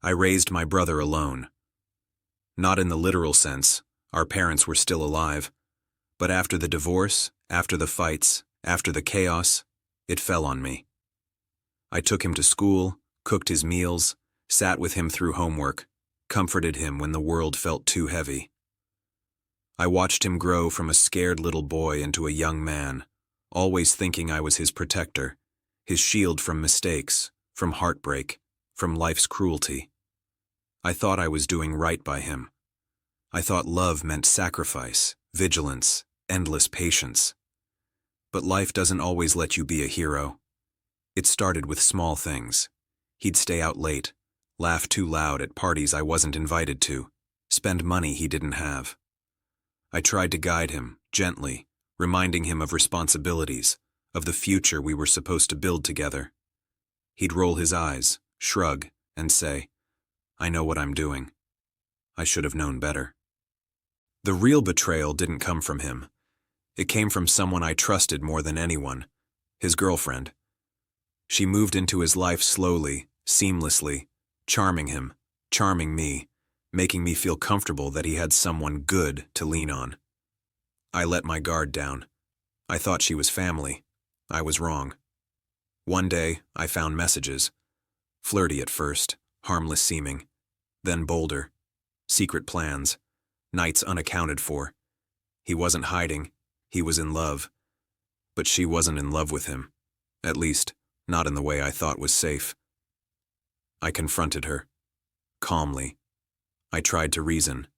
I raised my brother alone. Not in the literal sense, our parents were still alive, but after the divorce, after the fights, after the chaos, it fell on me. I took him to school, cooked his meals, sat with him through homework, comforted him when the world felt too heavy. I watched him grow from a scared little boy into a young man, always thinking I was his protector, his shield from mistakes, from heartbreak, from life's cruelty. I thought I was doing right by him. I thought love meant sacrifice, vigilance, endless patience. But life doesn't always let you be a hero. It started with small things. He'd stay out late, laugh too loud at parties I wasn't invited to, spend money he didn't have. I tried to guide him, gently, reminding him of responsibilities, of the future we were supposed to build together. He'd roll his eyes, shrug, and say, "I know what I'm doing. I should have known better." The real betrayal didn't come from him. It came from someone I trusted more than anyone, his girlfriend. She moved into his life slowly, seamlessly, charming him, charming me, making me feel comfortable that he had someone good to lean on. I let my guard down. I thought she was family. I was wrong. One day, I found messages. Flirty at first, harmless seeming, then bolder. Secret plans, nights unaccounted for. He wasn't hiding, he was in love. But she wasn't in love with him. At least, not in the way I thought was safe. I confronted her. Calmly. I tried to reason.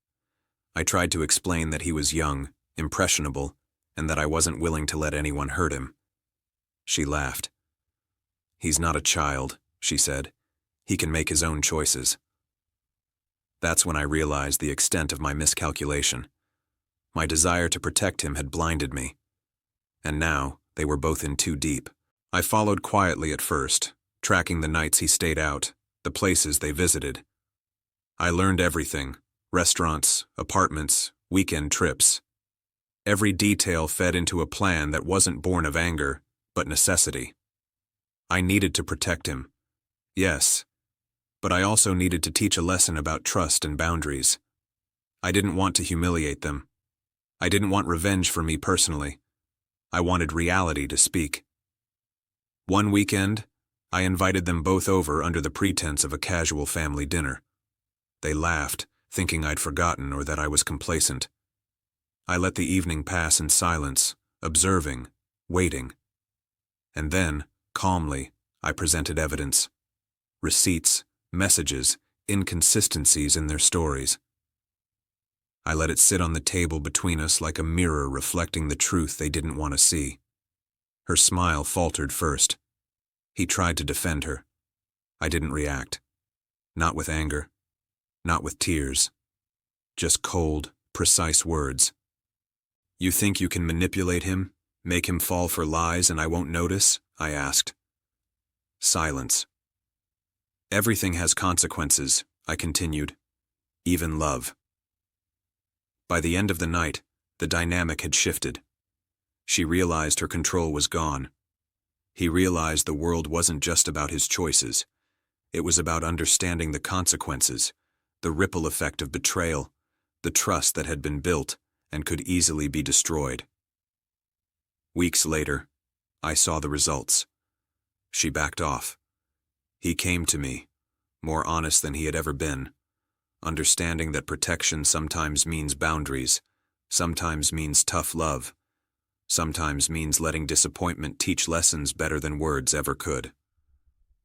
I tried to explain that he was young, impressionable, and that I wasn't willing to let anyone hurt him. She laughed. "He's not a child," she said. "He can make his own choices." That's when I realized the extent of my miscalculation. My desire to protect him had blinded me. And now, they were both in too deep. I followed quietly at first, tracking the nights he stayed out, the places they visited. I learned everything: restaurants, apartments, weekend trips. Every detail fed into a plan that wasn't born of anger, but necessity. I needed to protect him. Yes, but I also needed to teach a lesson about trust and boundaries. I didn't want to humiliate them. I didn't want revenge for me personally. I wanted reality to speak. One weekend, I invited them both over under the pretense of a casual family dinner. They laughed, thinking I'd forgotten or that I was complacent. I let the evening pass in silence, observing, waiting. And then, calmly, I presented evidence. Receipts, messages, inconsistencies in their stories. I let it sit on the table between us like a mirror reflecting the truth they didn't want to see. Her smile faltered first. He tried to defend her. I didn't react. Not with anger. Not with tears. Just cold, precise words. "You think you can manipulate him, make him fall for lies, and I won't notice?" I asked. Silence. "Everything has consequences," I continued. "Even love." By the end of the night, the dynamic had shifted. She realized her control was gone. He realized the world wasn't just about his choices. It was about understanding the consequences, the ripple effect of betrayal, the trust that had been built and could easily be destroyed. Weeks later, I saw the results. She backed off. He came to me, more honest than he had ever been, understanding that protection sometimes means boundaries, sometimes means tough love, sometimes means letting disappointment teach lessons better than words ever could.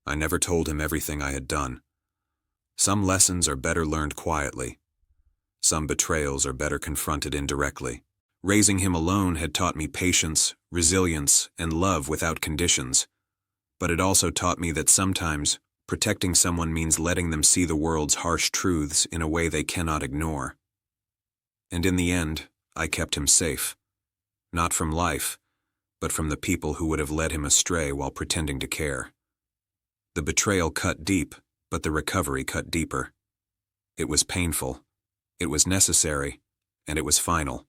I never told him everything I had done. Some lessons are better learned quietly. Some betrayals are better confronted indirectly. Raising him alone had taught me patience, resilience, and love without conditions. But it also taught me that sometimes protecting someone means letting them see the world's harsh truths in a way they cannot ignore. And in the end, I kept him safe. Not from life, but from the people who would have led him astray while pretending to care. The betrayal cut deep, but the recovery cut deeper. It was painful, it was necessary, and it was final.